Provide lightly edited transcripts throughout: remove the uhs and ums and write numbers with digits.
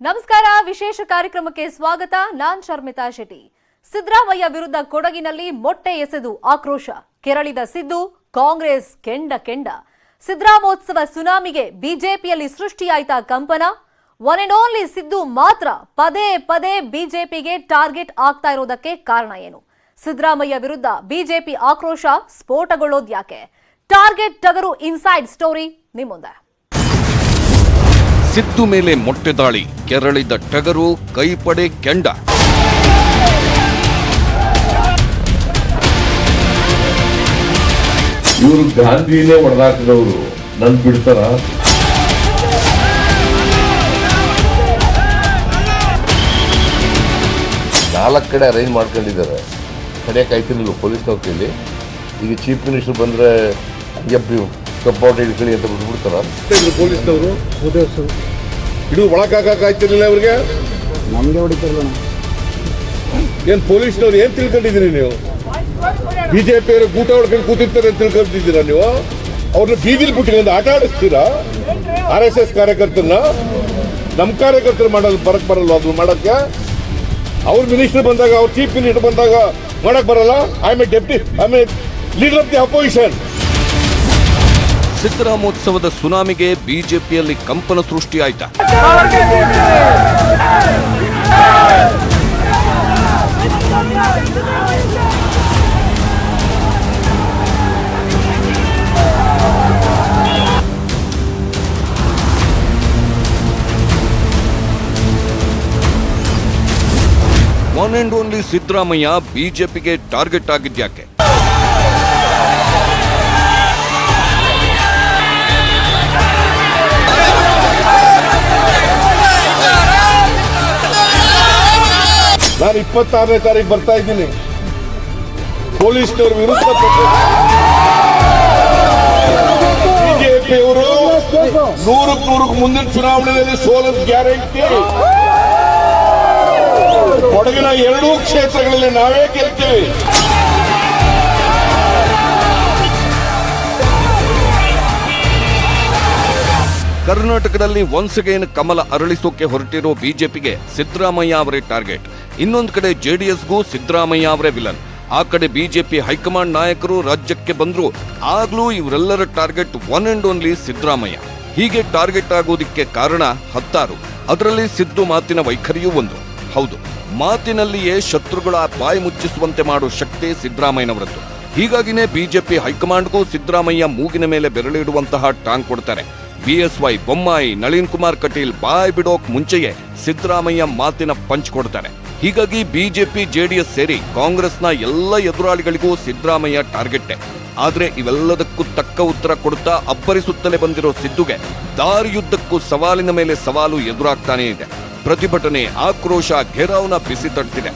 ನಮಸ್ಕಾರ, ವಿಶೇಷ ಕಾರ್ಯಕ್ರಮಕ್ಕೆ ಸ್ವಾಗತ. ನಾನ್ ಶರ್ಮಿತಾ ಶೆಟ್ಟಿ. ಸಿದ್ದರಾಮಯ್ಯ ವಿರುದ್ಧ ಕೊಡಗಿನಲ್ಲಿ ಮೊಟ್ಟೆ ಎಸೆದು ಆಕ್ರೋಶ. ಕೆರಳಿದ ಸಿದ್ದು, ಕಾಂಗ್ರೆಸ್ ಕೆಂಡ. ಸಿದ್ದರಾಮೋತ್ಸವ ಸುನಾಮಿಗೆ ಬಿಜೆಪಿಯಲ್ಲಿ ಸೃಷ್ಟಿಯಾಯ್ತಾ ಕಂಪನ? ಒನ್ ಅಂಡ್ ಓನ್ಲಿ ಸಿದ್ದು ಮಾತ್ರ ಪದೇ ಬಿಜೆಪಿಗೆ ಟಾರ್ಗೆಟ್ ಆಗ್ತಾ ಇರೋದಕ್ಕೆ ಕಾರಣ ಏನು? ಸಿದ್ದರಾಮಯ್ಯ ವಿರುದ್ಧ ಬಿಜೆಪಿ ಆಕ್ರೋಶ ಸ್ಫೋಟಗೊಳ್ಳೋದ್ಯಾಕೆ? ಟಾರ್ಗೆಟ್ ಟಗರು ಇನ್ಸೈಡ್ ಸ್ಟೋರಿ ನಿಮ್ಮ ಮುಂದೆ. ಸಿದ್ದು ಮೇಲೆ ಮೊಟ್ಟೆ ದಾಳಿ, ಕೆರಳಿದ ಟಗರು, ಕೈಪಡೆ ಕೆಂಡ. ಇವರು ಗಾಂಧಿನೇ ಹೊಡೆದಾಕಿದವರು ನನ್ ಬಿಡ್ತಾರ? ನಾಲ್ಕು ಕಡೆ ಅರೇಂಜ್ ಮಾಡ್ಕೊಂಡಿದ್ದಾರೆ. ಕಡೆಯಕ್ಕೆ ಆಯ್ತಿರ್ಲಿಲ್ಲ ಪೊಲೀಸ್ ನೌಕರಿಯಲ್ಲಿ. ಈಗ ಚೀಫ್ ಮಿನಿಸ್ಟರ್ ಬಂದ್ರೆ ಸಪೋರ್ಟ್ ಹಿಡ್ಕೊಳ್ಳಿ ಅಂತ ಬಿಟ್ಬಿಡ್ತಾರ ಪೊಲೀಸ್ನವರು. ಇದು ಒಳಕಾಕಾಯ್ತಿರ್ಲಿಲ್ಲ ಅವ್ರಿಗೆ, ನಮ್ಗೆ ಹೊಡಿತಾರಲ್ಲ. ಏನ್ ಪೊಲೀಸ್ನವ್ರು ಏನ್ ತಿಳ್ಕೊಂಡಿದ್ದೀರಿ ನೀವು? ಬಿಜೆಪಿ ಅವರು ಊಟ ಹೊಡ್ಕೊಂಡು ಕೂತಿರ್ತಾರೆ ಅಂತ ತಿಳ್ಕೊಂಡಿದ್ದೀರಾ ನೀವು? ಅವ್ರನ್ನ ಬೀದಿಲ್ ಬಿಟ್ಟು ಆಟ ಆಡಿಸ್ತೀರಾ? RSS ಕಾರ್ಯಕರ್ತರನ್ನ ನಮ್ ಕಾರ್ಯಕರ್ತರು ಬರಕ್ ಬರಲ್ಲ. ಅದು ಮಾಡಕ್ಕೆ ಅವ್ರ ಮಿನಿಸ್ಟರ್ ಬಂದಾಗ, ಅವ್ರ ಚೀಫ್ ಮಿನಿಸ್ಟರ್ ಬಂದಾಗ ಮಾಡಕ್ ಬರಲ್ಲ. I am a leader of the opposition. ಸಿದ್ದರಾಮೋತ್ಸವದ ಸುನಾಮಿಗೆ ಬಿಜೆಪಿಯಲ್ಲಿ ಕಂಪನ ಸೃಷ್ಟಿಯಾಯ್ತಾ? ಒನ್ ಅಂಡ್ ಓನ್ಲಿ ಸಿದ್ದರಾಮಯ್ಯ ಬಿಜೆಪಿಗೆ ಟಾರ್ಗೆಟ್ ಆಗಿದ್ಯಾಕೆ? ನಾನು 26ನೇ ತಾರೀಕು ಬರ್ತಾ ಇದ್ದೀನಿ. ಪೊಲೀಸ್ನವ್ರ ವಿರುದ್ಧ ಬಿಜೆಪಿಯವರು 100% ಮುಂದಿನ ಚುನಾವಣೆಯಲ್ಲಿ ಸೋಲದ ಗ್ಯಾರಂಟಿ. ಕೊಡಗಿನ 2 ಕ್ಷೇತ್ರಗಳಲ್ಲಿ ನಾವೇ ಗೆಲ್ತೀವಿ. ಕರ್ನಾಟಕದಲ್ಲಿ ಒನ್ಸ್ ಅಗೇನ್ ಕಮಲ ಅರಳಿಸೋಕೆ ಹೊರಟಿರೋ ಬಿಜೆಪಿಗೆ ಸಿದ್ದರಾಮಯ್ಯ ಅವರೇ ಟಾರ್ಗೆಟ್. ಇನ್ನೊಂದು ಕಡೆ ಜೆಡಿಎಸ್ಗೂ ಸಿದ್ದರಾಮಯ್ಯ ಅವರೇ ವಿಲನ್. ಆ ಕಡೆ ಬಿಜೆಪಿ ಹೈಕಮಾಂಡ್ ನಾಯಕರು ರಾಜ್ಯಕ್ಕೆ ಬಂದ್ರು, ಆಗ್ಲೂ ಇವರೆಲ್ಲರ target one and only Siddaramaiah. ಹೀಗೆ ಟಾರ್ಗೆಟ್ ಆಗೋದಿಕ್ಕೆ ಕಾರಣ 10. ಅದರಲ್ಲಿ ಸಿದ್ದು ಮಾತಿನ ವೈಖರಿಯೂ ಒಂದು. ಹೌದು, ಮಾತಿನಲ್ಲಿಯೇ ಶತ್ರುಗಳ ಬಾಯಿ ಮುಚ್ಚಿಸುವಂತೆ ಮಾಡೋ ಶಕ್ತಿ ಸಿದ್ದರಾಮಯ್ಯನವರದ್ದು. ಹೀಗಾಗಿನೇ ಬಿಜೆಪಿ ಹೈಕಮಾಂಡ್ಗೂ ಸಿದ್ದರಾಮಯ್ಯ ಮೂಗಿನ ಮೇಲೆ ಬೆರಳಿಡುವಂತಹ ಟಾಂಗ್ ಕೊಡ್ತಾರೆ. BSY, ಬೊಮ್ಮಾಯಿ, ನಳಿನ್ ಕುಮಾರ್ ಕಟೀಲ್ ಬಾಯ್ ಬಿಡೋಕ್ ಮುಂಚೆಯೇ ಸಿದ್ದರಾಮಯ್ಯ ಮಾತಿನ ಪಂಚ್ ಕೊಡ್ತಾರೆ. ಹೀಗಾಗಿ ಬಿಜೆಪಿ ಜೆಡಿಎಸ್ ಸೇರಿ ಕಾಂಗ್ರೆಸ್ನ ಎಲ್ಲ ಎದುರಾಳಿಗಳಿಗೂ ಸಿದ್ದರಾಮಯ್ಯ ಟಾರ್ಗೆಟ್ಟೆ. ಆದ್ರೆ ಇವೆಲ್ಲದಕ್ಕೂ ತಕ್ಕ ಉತ್ತರ ಕೊಡುತ್ತಾ ಅಬ್ಬರಿಸುತ್ತಲೇ ಬಂದಿರೋ ಸಿದ್ದುಗೆ ದಾರಿಯುದ್ದಕ್ಕೂ ಸವಾಲಿನ ಮೇಲೆ ಸವಾಲು ಎದುರಾಗ್ತಾನೇ ಇದೆ. ಪ್ರತಿಭಟನೆ, ಆಕ್ರೋಶ, ಘೇರಾವ್ನ ಬಿಸಿ ತಡ್ತಿದೆ.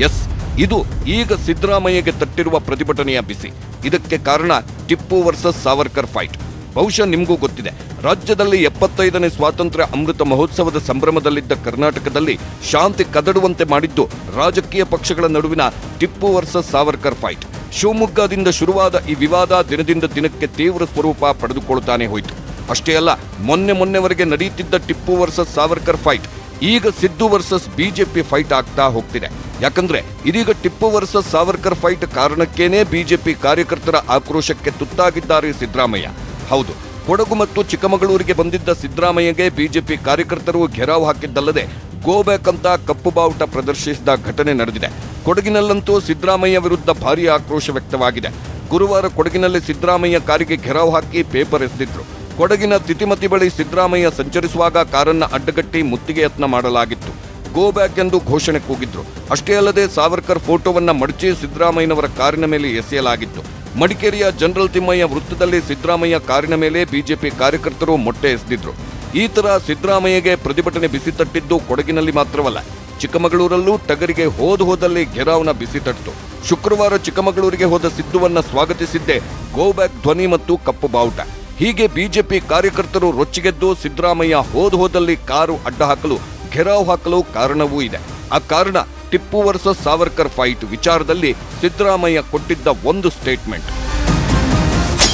ಎಸ್, ಇದು ಈಗ ಸಿದ್ದರಾಮಯ್ಯಗೆ ತಟ್ಟಿರುವ ಪ್ರತಿಭಟನೆಯ ಬಿಸಿ. ಇದಕ್ಕೆ ಕಾರಣ ಟಿಪ್ಪು ವರ್ಸಸ್ ಸಾವರ್ಕರ್ ಫೈಟ್. ಬಹುಶಃ ನಿಮಗೂ ಗೊತ್ತಿದೆ, ರಾಜ್ಯದಲ್ಲಿ 75ನೇ ಸ್ವಾತಂತ್ರ್ಯ ಅಮೃತ ಮಹೋತ್ಸವದ ಸಂಭ್ರಮದಲ್ಲಿದ್ದ ಕರ್ನಾಟಕದಲ್ಲಿ ಶಾಂತಿ ಕದಡುವಂತೆ ಮಾಡಿದ್ದು ರಾಜಕೀಯ ಪಕ್ಷಗಳ ನಡುವಿನ ಟಿಪ್ಪು ವರ್ಸಸ್ ಸಾವರ್ಕರ್ ಫೈಟ್. ಶಿವಮೊಗ್ಗದಿಂದ ಶುರುವಾದ ಈ ವಿವಾದ ದಿನದಿಂದ ದಿನಕ್ಕೆ ತೀವ್ರ ಸ್ವರೂಪ ಪಡೆದುಕೊಳ್ಳುತ್ತಾನೆ ಹೋಯಿತು. ಅಷ್ಟೇ ಅಲ್ಲ, ಮೊನ್ನೆವರೆಗೆ ನಡೆಯುತ್ತಿದ್ದ ಟಿಪ್ಪು ವರ್ಸಸ್ ಸಾವರ್ಕರ್ ಫೈಟ್ ಈಗ ಸಿದ್ದು ವರ್ಸಸ್ ಬಿಜೆಪಿ ಫೈಟ್ ಆಗ್ತಾ ಹೋಗ್ತಿದೆ. ಯಾಕಂದ್ರೆ ಇದೀಗ ಟಿಪ್ಪು ವರ್ಸಸ್ ಸಾವರ್ಕರ್ ಫೈಟ್ ಕಾರಣಕ್ಕೇನೆ ಬಿಜೆಪಿ ಕಾರ್ಯಕರ್ತರ ಆಕ್ರೋಶಕ್ಕೆ ತುತ್ತಾಗಿದ್ದಾರೆ ಸಿದ್ದರಾಮಯ್ಯ. ಹೌದು, ಕೊಡಗು ಮತ್ತು ಚಿಕ್ಕಮಗಳೂರಿಗೆ ಬಂದಿದ್ದ ಸಿದ್ದರಾಮಯ್ಯಗೆ ಬಿಜೆಪಿ ಕಾರ್ಯಕರ್ತರು ಘೆರಾವ್ ಹಾಕಿದ್ದಲ್ಲದೆ ಗೋ ಬ್ಯಾಕ್ ಅಂತ ಕಪ್ಪು ಬಾವುಟ ಪ್ರದರ್ಶಿಸಿದ ಘಟನೆ ನಡೆದಿದೆ. ಕೊಡಗಿನಲ್ಲಂತೂ ಸಿದ್ದರಾಮಯ್ಯ ವಿರುದ್ಧ ಭಾರೀ ಆಕ್ರೋಶ ವ್ಯಕ್ತವಾಗಿದೆ. ಗುರುವಾರ ಕೊಡಗಿನಲ್ಲಿ ಸಿದ್ದರಾಮಯ್ಯ ಕಾರಿಗೆ ಘೆರಾವ್ ಹಾಕಿ ಪೇಪರ್ ಎಸೆದಿದ್ರು. ಕೊಡಗಿನ ತಿತಿಮತಿ ಬಳಿ ಸಿದ್ದರಾಮಯ್ಯ ಸಂಚರಿಸುವಾಗ ಕಾರನ್ನ ಅಡ್ಡಗಟ್ಟಿ ಮುತ್ತಿಗೆ ಯತ್ನ ಮಾಡಲಾಗಿತ್ತು. ಗೋ ಬ್ಯಾಕ್ ಎಂದು ಘೋಷಣೆ ಕೂಗಿದ್ರು. ಅಷ್ಟೇ ಅಲ್ಲದೆ ಸಾವರ್ಕರ್ ಫೋಟೋವನ್ನ ಮಡಚಿ ಸಿದ್ದರಾಮಯ್ಯನವರ ಕಾರಿನ ಮೇಲೆ ಎಸೆಯಲಾಗಿತ್ತು. ಮಡಿಕೇರಿಯ ಜನರಲ್ ತಿಮ್ಮಯ್ಯ ವೃತ್ತದಲ್ಲಿ ಸಿದ್ದರಾಮಯ್ಯ ಕಾರಿನ ಮೇಲೆ ಬಿಜೆಪಿ ಕಾರ್ಯಕರ್ತರು ಮೊಟ್ಟೆ ಎಸೆದಿದ್ರು. ಈ ತರ ಸಿದ್ದರಾಮಯ್ಯಗೆ ಪ್ರತಿಭಟನೆ ಬಿಸಿ ತಟ್ಟಿದ್ದು ಕೊಡಗಿನಲ್ಲಿ ಮಾತ್ರವಲ್ಲ, ಚಿಕ್ಕಮಗಳೂರಲ್ಲೂ ಟಗರಿಗೆ ಹೋದಲ್ಲಿ ಘೆರಾವ್ನ ಬಿಸಿ ತಟ್ಟಿತು. ಶುಕ್ರವಾರ ಚಿಕ್ಕಮಗಳೂರಿಗೆ ಹೋದ ಸಿದ್ದುವನ್ನ ಸ್ವಾಗತಿಸಿದ್ದೆ ಗೋ ಬ್ಯಾಕ್ ಧ್ವನಿ ಮತ್ತು ಕಪ್ಪು ಬಾವುಟ. ಹೀಗೆ ಬಿಜೆಪಿ ಕಾರ್ಯಕರ್ತರು ರೊಚ್ಚಿಗೆದ್ದು ಸಿದ್ದರಾಮಯ್ಯ ಹೋದಲ್ಲಿ ಕಾರು ಅಡ್ಡ ಹಾಕಲು ಘೆರಾವ್ ಹಾಕಲು ಕಾರಣವೂ ಇದೆ. ಆ ಕಾರಣ ಟಿಪ್ಪು ವರ್ಸಸ್ ಸಾವರ್ಕರ್ ಫೈಟ್ ವಿಚಾರದಲ್ಲಿ ಸಿದ್ದರಾಮಯ್ಯ ಕೊಟ್ಟಿದ್ದ ಒಂದು ಸ್ಟೇಟ್ಮೆಂಟ್.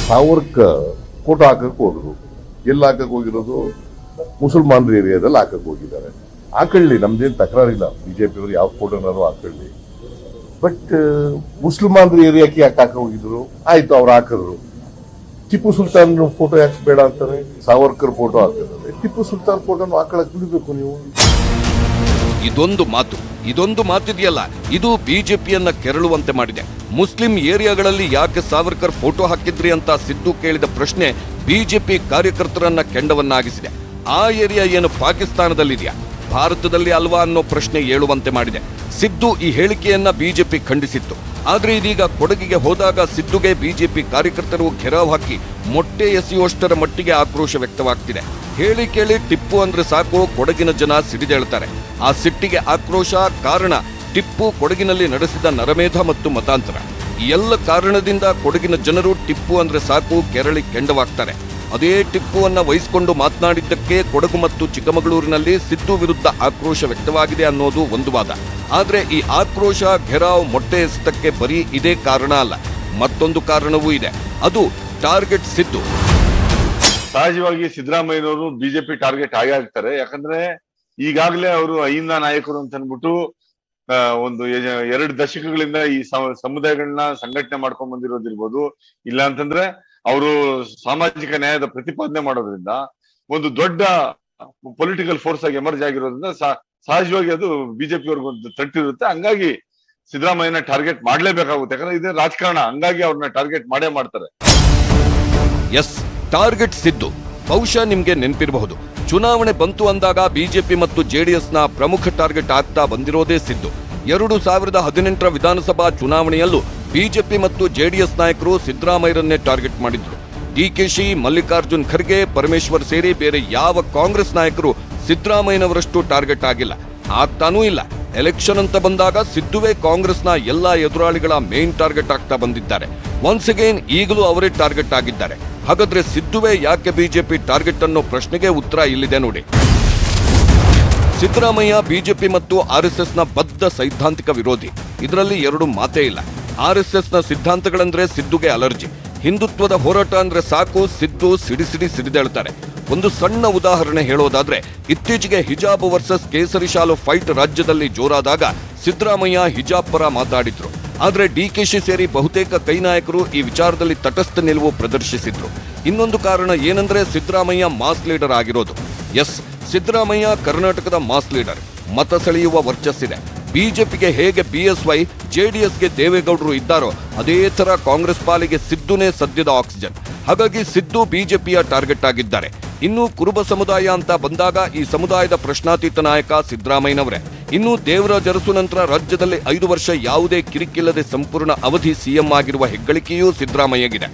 ಸಾವರ್ಕರ್ ಫೋಟೋ ಹಾಕಕ್ ಹೋದ್ರು. ಎಲ್ಲಿ ಹಾಕಕ್ ಹೋಗಿರೋದು? ಮುಸಲ್ಮಾನರ ಏರಿಯಾದಲ್ಲಿ ಹಾಕಕ್ ಹೋಗಿದ್ದಾರೆ. ಹಾಕೊಳ್ಳಿ, ನಮ್ದೇನ್ ತಕರಾರಿಲ್ಲ. ಬಿಜೆಪಿಯವರು ಯಾವ ಫೋಟೋನಾರು ಹಾಕೊಳ್ಳಿ. ಬಟ್ ಮುಸಲ್ಮಾನರ ಏರಿಯಾಕ್ಕೆ ಯಾಕೆ ಹಾಕ ಹೋಗಿದ್ರು? ಆಯ್ತು, ಅವ್ರು ಹಾಕಿದ್ರು. ಟಿಪ್ಪು ಸುಲ್ತಾನ್ ಫೋಟೋ ಯಾಕೆ ಬೇಡ ಅಂತಾರೆ? ಸಾವರ್ಕರ್ ಫೋಟೋ ಹಾಕಿದ್ರೆ ಟಿಪ್ಪು ಸುಲ್ತಾನ್ ಫೋಟೋನು ಹಾಕೊಳಕ್ ಬಿಡಬೇಕು ನೀವು. ಇದೊಂದು ಮಾತಿದೆಯಲ್ಲ, ಇದು ಬಿಜೆಪಿಯನ್ನ ಕೆರಳುವಂತೆ ಮಾಡಿದೆ. ಮುಸ್ಲಿಂ ಏರಿಯಾಗಳಲ್ಲಿ ಯಾಕೆ ಸಾವರ್ಕರ್ ಫೋಟೋ ಹಾಕಿದ್ರಿ ಅಂತ ಸಿದ್ದು ಕೇಳಿದ ಪ್ರಶ್ನೆ ಬಿಜೆಪಿ ಕಾರ್ಯಕರ್ತರನ್ನ ಕೆಂಡವನ್ನಾಗಿಸಿದೆ. ಆ ಏರಿಯಾ ಏನು ಪಾಕಿಸ್ತಾನದಲ್ಲಿದೆಯಾ, ಭಾರತದಲ್ಲಿ ಅಲ್ವಾ ಅನ್ನೋ ಪ್ರಶ್ನೆ ಏಳುವಂತೆ ಮಾಡಿದೆ. ಸಿದ್ದು ಈ ಹೇಳಿಕೆಯನ್ನ ಬಿಜೆಪಿ ಖಂಡಿಸಿತ್ತು. ಆದ್ರೆ ಇದೀಗ ಕೊಡಗಿಗೆ ಹೋದಾಗ ಸಿದ್ದುಗೆ ಬಿಜೆಪಿ ಕಾರ್ಯಕರ್ತರು ಘೆರಾವ್ ಹಾಕಿ ಮೊಟ್ಟೆ ಎಸೆಯುವಷ್ಟರ ಮಟ್ಟಿಗೆ ಆಕ್ರೋಶ ವ್ಯಕ್ತವಾಗ್ತಿದೆ. ಹೇಳಿ ಕೇಳಿ ಟಿಪ್ಪು ಅಂದ್ರೆ ಸಾಕು ಕೊಡಗಿನ ಜನ ಸಿಡಿದೇಳ್ತಾರೆ. ಆ ಸಿಟ್ಟಿಗೆ ಆಕ್ರೋಶ ಕಾರಣ ಟಿಪ್ಪು ಕೊಡಗಿನಲ್ಲಿ ನಡೆಸಿದ ನರಮೇಧ ಮತ್ತು ಮತಾಂತರ. ಈ ಎಲ್ಲ ಕಾರಣದಿಂದ ಕೊಡಗಿನ ಜನರು ಟಿಪ್ಪು ಅಂದ್ರೆ ಸಾಕು ಕೆರಳಿ ಕೆಂಡವಾಗ್ತಾರೆ. ಅದೇ ಟಿಪ್ಪುವನ್ನ ವಹಿಸಿಕೊಂಡು ಮಾತನಾಡಿದ್ದಕ್ಕೆ ಕೊಡಗು ಮತ್ತು ಚಿಕ್ಕಮಗಳೂರಿನಲ್ಲಿ ಸಿದ್ದು ವಿರುದ್ಧ ಆಕ್ರೋಶ ವ್ಯಕ್ತವಾಗಿದೆ ಅನ್ನೋದು ಒಂದು ವಾದ. ಆದ್ರೆ ಈ ಆಕ್ರೋಶ ಘೆರಾವ್ ಮೊಟ್ಟೆ ಎಸೆತಕ್ಕೆ ಬರೀ ಇದೇ ಕಾರಣ ಅಲ್ಲ, ಮತ್ತೊಂದು ಕಾರಣವೂ ಇದೆ. ಅದು ಟಾರ್ಗೆಟ್ ಸಿದ್ದು. ಸಹಜವಾಗಿ ಸಿದ್ದರಾಮಯ್ಯನವರು ಬಿಜೆಪಿ ಟಾರ್ಗೆಟ್ ಆಗೇ ಆಗ್ತಾರೆ. ಯಾಕಂದ್ರೆ ಈಗಾಗಲೇ ಅವರು ಅಹಿಂದ ನಾಯಕರು ಅಂತ ಅನ್ಬಿಟ್ಟು ಒಂದು 2 ದಶಕಗಳಿಂದ ಈ ಸಮುದಾಯಗಳನ್ನ ಸಂಘಟನೆ ಮಾಡ್ಕೊಂಡ್ ಬಂದಿರೋದಿರ್ಬೋದು, ಇಲ್ಲ ಅಂತಂದ್ರೆ ಅವರು ಸಾಮಾಜಿಕ ನ್ಯಾಯದ ಪ್ರತಿಪಾದನೆ ಮಾಡೋದ್ರಿಂದ ಒಂದು ದೊಡ್ಡ ಪೊಲಿಟಿಕಲ್ ಫೋರ್ಸ್ ಆಗಿ ಎಮರ್ಜ್ ಆಗಿರೋದ್ರಿಂದ ಸಹಜವಾಗಿ ಅದು ಬಿಜೆಪಿ ಅವ್ರಿಗೊಂದು ತಟ್ಟಿರುತ್ತೆ. ಹಂಗಾಗಿ ಸಿದ್ದರಾಮಯ್ಯನ ಟಾರ್ಗೆಟ್ ಮಾಡ್ಲೇಬೇಕಾಗುತ್ತೆ. ಯಾಕಂದ್ರೆ ಇದೇ ರಾಜಕಾರಣ, ಹಂಗಾಗಿ ಅವ್ರನ್ನ ಟಾರ್ಗೆಟ್ ಮಾಡೇ ಮಾಡ್ತಾರೆ. Yes, target Siddu. ಬಹುಶಃ ನಿಮ್ಗೆ ನೆನಪಿರಬಹುದು, ಚುನಾವಣೆ ಬಂತು ಅಂದಾಗ ಬಿಜೆಪಿ ಮತ್ತು ಜೆಡಿಎಸ್ನ ಪ್ರಮುಖ ಟಾರ್ಗೆಟ್ ಆಗ್ತಾ ಬಂದಿರೋದೇ ಸಿದ್ದು. 2018ರ ವಿಧಾನಸಭಾ ಚುನಾವಣೆಯಲ್ಲೂ ಬಿಜೆಪಿ ಮತ್ತು ಜೆಡಿಎಸ್ ನಾಯಕರು ಸಿದ್ದರಾಮಯ್ಯರನ್ನೇ ಟಾರ್ಗೆಟ್ ಮಾಡಿದ್ರು. ಡಿಕೆಶಿ, ಮಲ್ಲಿಕಾರ್ಜುನ್ ಖರ್ಗೆ, ಪರಮೇಶ್ವರ್ ಸೇರಿ ಬೇರೆ ಯಾವ ಕಾಂಗ್ರೆಸ್ ನಾಯಕರು ಸಿದ್ದರಾಮಯ್ಯನವರಷ್ಟು ಟಾರ್ಗೆಟ್ ಆಗಿಲ್ಲ, ಆಗ್ತಾನೂ ಇಲ್ಲ. ಎಲೆಕ್ಷನ್ ಅಂತ ಬಂದಾಗ ಸಿದ್ದುವೇ ಕಾಂಗ್ರೆಸ್ನ ಎಲ್ಲಾ ಎದುರಾಳಿಗಳ ಮೇನ್ ಟಾರ್ಗೆಟ್ ಆಗ್ತಾ ಬಂದಿದ್ದಾರೆ. ಒನ್ಸ್ ಅಗೈನ್ ಈಗಲೂ ಅವರೇ ಟಾರ್ಗೆಟ್ ಆಗಿದ್ದಾರೆ. ಹಾಗಾದ್ರೆ ಸಿದ್ದುವೇ ಯಾಕೆ ಬಿಜೆಪಿ ಟಾರ್ಗೆಟ್ ಅನ್ನೋ ಪ್ರಶ್ನೆಗೆ ಉತ್ತರ ಇಲ್ಲಿದೆ ನೋಡಿ. ಸಿದ್ದರಾಮಯ್ಯ ಬಿಜೆಪಿ ಮತ್ತು ಆರ್ಎಸ್ಎಸ್ನ ಬದ್ಧ ಸೈದ್ಧಾಂತಿಕ ವಿರೋಧಿ, ಇದರಲ್ಲಿ 2 ಮಾತೇ ಇಲ್ಲ. ಆರ್ಎಸ್ಎಸ್ನ ಸಿದ್ಧಾಂತಗಳಂದ್ರೆ ಸಿದ್ದುಗೆ ಅಲರ್ಜಿ. ಹಿಂದುತ್ವದ ಹೋರಾಟ ಅಂದ್ರೆ ಸಾಕು ಸಿದ್ದು ಸಿಡಿದೇಳ್ತಾರೆ. ಒಂದು ಸಣ್ಣ ಉದಾಹರಣೆ ಹೇಳೋದಾದ್ರೆ, ಇತ್ತೀಚೆಗೆ ಹಿಜಾಬ್ ವರ್ಸಸ್ ಕೇಸರಿ ಶಾಲು ಫೈಟ್ ರಾಜ್ಯದಲ್ಲಿ ಜೋರಾದಾಗ ಸಿದ್ದರಾಮಯ್ಯ ಹಿಜಾಬ್ ಪರ ಮಾತಾಡಿದ್ರು. ಆದ್ರೆ ಡಿಕೆಶಿ ಸೇರಿ ಬಹುತೇಕ ಕೈ ನಾಯಕರು ಈ ವಿಚಾರದಲ್ಲಿ ತಟಸ್ಥ ನಿಲುವು ಪ್ರದರ್ಶಿಸಿದ್ರು. ಇನ್ನೊಂದು ಕಾರಣ ಏನಂದ್ರೆ ಸಿದ್ದರಾಮಯ್ಯ ಮಾಸ್ ಲೀಡರ್ ಆಗಿರೋದು. ಎಸ್, ಸಿದ್ದರಾಮಯ್ಯ ಕರ್ನಾಟಕದ ಮಾಸ್ ಲೀಡರ್. ಮತ ಸೆಳೆಯುವ ವರ್ಚಸ್ಸಿದೆ. ಬಿಜೆಪಿಗೆ ಹೇಗೆ ಬಿಎಸ್ವೈ, ಜೆಡಿಎಸ್ಗೆ ದೇವೇಗೌಡರು ಇದ್ದಾರೋ ಅದೇ ತರ ಕಾಂಗ್ರೆಸ್ ಪಾಲಿಗೆ ಸಿದ್ದುನೇ ಸದ್ಯದ ಆಕ್ಸಿಜನ್. ಹಾಗಾಗಿ ಸಿದ್ದು ಬಿಜೆಪಿಯ ಟಾರ್ಗೆಟ್ ಆಗಿದ್ದಾರೆ. ಇನ್ನು ಕುರುಬ ಸಮುದಾಯ ಅಂತ ಬಂದಾಗ ಈ ಸಮುದಾಯದ ಪ್ರಶ್ನಾತೀತ ನಾಯಕ ಸಿದ್ದರಾಮಯ್ಯನವರೇ. ಇನ್ನು ದೇವರಾಜ ಅರಸು ನಂತರ ರಾಜ್ಯದಲ್ಲಿ 5 ವರ್ಷ ಯಾವುದೇ ಕಿರಿಕಿಲ್ಲದೆ ಸಂಪೂರ್ಣ ಅವಧಿ ಸಿಎಂ ಆಗಿರುವ ಹೆಗ್ಗಳಿಕೆಯೂ ಸಿದ್ದರಾಮಯ್ಯಗಿದೆ.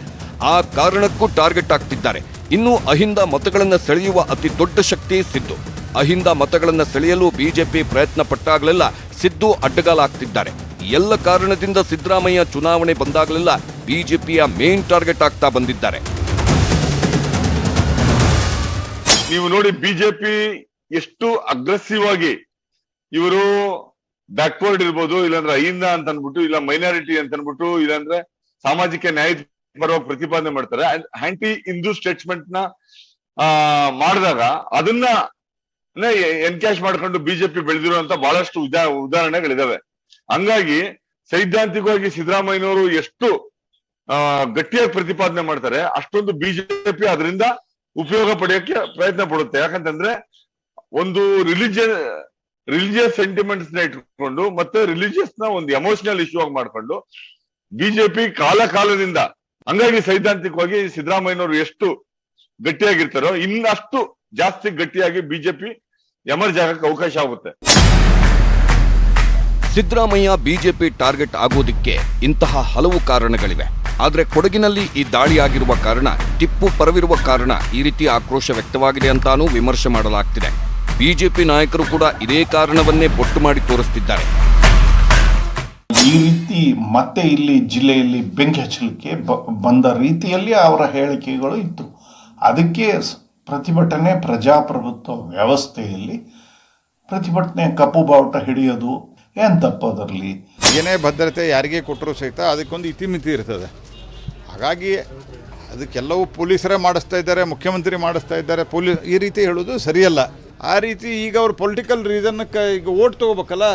ಆ ಕಾರಣಕ್ಕೂ ಟಾರ್ಗೆಟ್ ಆಗ್ತಿದ್ದಾರೆ. ಇನ್ನು ಅಹಿಂದ ಮತಗಳನ್ನ ಸೆಳೆಯುವ ಅತಿ ದೊಡ್ಡ ಶಕ್ತಿ ಸಿದ್ದು. ಅಹಿಂದ ಮತಗಳನ್ನ ಸೆಳೆಯಲು ಬಿಜೆಪಿ ಪ್ರಯತ್ನ ಪಟ್ಟಾಗಲೆಲ್ಲ ಸಿದ್ದು ಅಡ್ಡಗಾಲಾಗ್ತಿದ್ದಾರೆ. ಎಲ್ಲ ಕಾರಣದಿಂದ ಸಿದ್ದರಾಮಯ್ಯ ಚುನಾವಣೆ ಬಂದಾಗಲೆಲ್ಲ ಬಿಜೆಪಿಯ ಮೇನ್ ಟಾರ್ಗೆಟ್ ಆಗ್ತಾ ಬಂದಿದ್ದಾರೆ. ನೀವು ನೋಡಿ, ಬಿಜೆಪಿ ಎಷ್ಟು ಅಗ್ರೆಸಿವ್ ಆಗಿ ಇವರು ಬ್ಯಾಕ್ವರ್ಡ್ ಇರ್ಬೋದು, ಇಲ್ಲಾಂದ್ರೆ ಅಹಿಂದ ಅಂತ ಅನ್ಬಿಟ್ಟು, ಇಲ್ಲ ಮೈನಾರಿಟಿ ಅಂತ ಅನ್ಬಿಟ್ಟು, ಇಲ್ಲಾಂದ್ರೆ ಸಾಮಾಜಿಕ ನ್ಯಾಯದ ಪರವಾಗಿ ಪ್ರತಿಪಾದನೆ ಮಾಡ್ತಾರೆ. ಆಂಟಿ ಹಿಂದೂ ಸ್ಟೇಟ್ಮೆಂಟ್ ನ ಮಾಡಿದಾಗ ಅದನ್ನ ಎನ್ಕ್ಯಾಶ್ ಮಾಡ್ಕೊಂಡು ಬಿಜೆಪಿ ಬೆಳೆದಿರುವಂತ ಬಹಳಷ್ಟು ಉದಾಹರಣೆಗಳಿದಾವೆ. ಹಂಗಾಗಿ ಸೈದ್ಧಾಂತಿಕವಾಗಿ ಸಿದ್ದರಾಮಯ್ಯನವರು ಎಷ್ಟು ಗಟ್ಟಿಯಾಗಿ ಪ್ರತಿಪಾದನೆ ಮಾಡ್ತಾರೆ, ಅಷ್ಟೊಂದು ಬಿಜೆಪಿ ಅದರಿಂದ ಉಪಯೋಗ ಪಡೆಯೋಕೆ ಪ್ರಯತ್ನ ಪಡುತ್ತೆ. ಯಾಕಂತಂದ್ರೆ ಒಂದು ರಿಲಿಜಿಯಸ್ ಸೆಂಟಿಮೆಂಟ್ಸ್ ನ ಇಟ್ಕೊಂಡು ಮತ್ತೆ ರಿಲಿಜಿಯಸ್ ನ ಒಂದು ಎಮೋಷನಲ್ ಇಶ್ಯೂ ಆಗಿ ಮಾಡ್ಕೊಂಡು ಬಿಜೆಪಿ ಕಾಲದಿಂದ, ಹಂಗಾಗಿ ಸೈದ್ಧಾಂತಿಕವಾಗಿ ಸಿದ್ದರಾಮಯ್ಯನವರು ಎಷ್ಟು ಗಟ್ಟಿಯಾಗಿರ್ತಾರೋ ಇನ್ನಷ್ಟು ಜಾಸ್ತಿ ಗಟ್ಟಿಯಾಗಿ ಬಿಜೆಪಿ ಎಮರ್ಜ್ ಆಗಕ್ಕೆ ಅವಕಾಶ ಆಗುತ್ತೆ. ಸಿದ್ದರಾಮಯ್ಯ ಬಿಜೆಪಿ ಟಾರ್ಗೆಟ್ ಆಗೋದಿಕ್ಕೆ ಇಂತಹ ಹಲವು ಕಾರಣಗಳಿವೆ. ಆದ್ರೆ ಕೊಡಗಿನಲ್ಲಿ ಈ ದಾಳಿ ಆಗಿರುವ ಕಾರಣ, ಟಿಪ್ಪು ಪರವಿರುವ ಕಾರಣ ಈ ರೀತಿ ಆಕ್ರೋಶ ವ್ಯಕ್ತವಾಗಿದೆ ಅಂತಾನೂ ವಿಮರ್ಶೆ ಮಾಡಲಾಗ್ತಿದೆ. ಬಿಜೆಪಿ ನಾಯಕರು ಕೂಡ ಇದೇ ಕಾರಣವನ್ನೇ ಬೊಟ್ಟು ಮಾಡಿ ತೋರಿಸುತ್ತಿದ್ದಾರೆ. ಈ ರೀತಿ ಮತ್ತೆ ಇಲ್ಲಿ ಜಿಲ್ಲೆಯಲ್ಲಿ ಬೆಂಕಿ ಹಚ್ಚಲಿಕ್ಕೆ ಬಂದ ರೀತಿಯಲ್ಲಿ ಅವರ ಹೇಳಿಕೆಗಳು ಇತ್ತು. ಅದಕ್ಕೆ ಪ್ರತಿಭಟನೆ, ಪ್ರಜಾಪ್ರಭುತ್ವ ವ್ಯವಸ್ಥೆಯಲ್ಲಿ ಪ್ರತಿಭಟನೆ ಕಪ್ಪು ಬಾವುಟ ಹಿಡಿಯೋದು ಏನು ತಪ್ಪು? ಅದರಲ್ಲಿ ಏನೇ ಭದ್ರತೆ ಯಾರಿಗೆ ಕೊಟ್ಟರೂ ಸಹಿತ ಅದಕ್ಕೊಂದು ಇತಿಮಿತಿ ಇರ್ತದೆ. ಹಾಗಾಗಿ ಅದಕ್ಕೆಲ್ಲವೂ ಪೊಲೀಸರೇ ಮಾಡಿಸ್ತಾ ಇದ್ದಾರೆ, ಮುಖ್ಯಮಂತ್ರಿ ಮಾಡಿಸ್ತಾ ಇದ್ದಾರೆ, ಈ ರೀತಿ ಹೇಳೋದು ಸರಿಯಲ್ಲ. ಆ ರೀತಿ ಈಗ ಅವ್ರು ಪೊಲಿಟಿಕಲ್ ರೀಸನ್ನಕ್ಕೆ ಈಗ ಓಟ್ ತೊಗೋಬೇಕಲ್ಲ,